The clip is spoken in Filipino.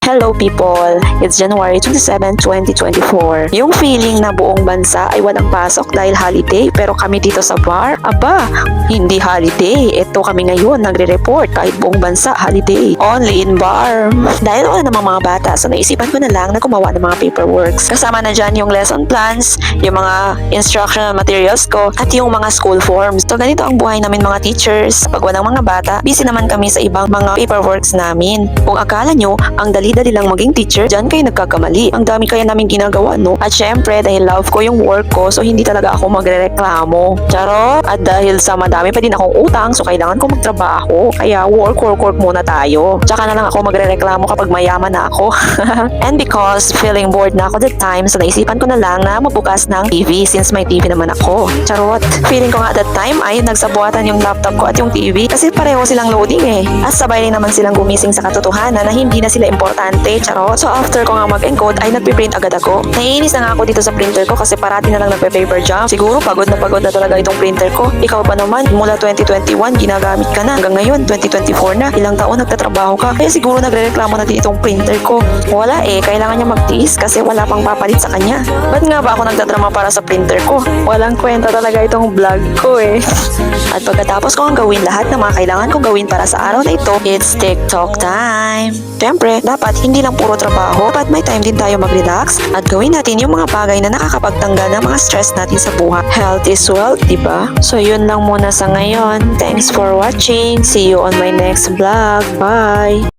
Hello people! It's January 27, 2024. Yung feeling na buong bansa ay walang pasok dahil holiday pero kami dito sa bar, aba, hindi holiday. Ito kami ngayon nagre-report kahit buong bansa holiday. Only in bar. Dahil wala namang mga bata so naisipan ko na lang na gumawa ng mga paperworks. Kasama na dyan yung lesson plans, yung mga instructional materials ko at yung mga school forms. So ganito ang buhay namin mga teachers. Pag walang mga bata, busy naman kami sa ibang mga paperworks namin. Kung akala nyo, ang dali-dali lang maging teacher, dyan kayo nagkakamali. Ang dami kaya namin ginagawa, no? At syempre, dahil love ko yung work ko, so hindi talaga ako magre-reklamo. Charot! At dahil sa madami pa din akong utang, so kailangan ko magtrabaho. Kaya work muna tayo. Tsaka na lang ako magre-reklamo kapag mayaman na ako. And because feeling bored na ako that time, so naisipan ko na lang na mabukas ng TV since may TV naman ako. Charot! Feeling ko nga that time ay nagsabuatan yung laptop ko at yung TV kasi pareho silang loading eh. At sabay rin naman silang gumising sa katotohanan na hindi na sila importante, charot. So after ko nga mag-encode ay nagpiprint agad ako. Naiinis na nga ako dito sa printer ko kasi parati na lang nagpe-paper jam. Siguro pagod na talaga itong printer ko. Ikaw ba naman, mula 2021 ginagamit ka na. Hanggang ngayon, 2024 na. Ilang taon nagtatrabaho ka. Kaya siguro nagre-reklamo na din itong printer ko. Wala eh, kailangan niya magtiis kasi wala pang papalit sa kanya. Ba't nga ba ako nagtadrama para sa printer ko? Walang kwenta talaga itong vlog ko eh. At pagkatapos ko ang gawin lahat ng mga kailangan kong gawin para sa araw na ito, it's TikTok time. Siyempre, dapat hindi lang puro trabaho, dapat may time din tayo mag-relax at gawin natin yung mga bagay na nakakapagtanggal ng mga stress natin sa buhay. Health is wealth, diba? So yun lang muna sa ngayon. Thanks for watching. See you on my next vlog. Bye!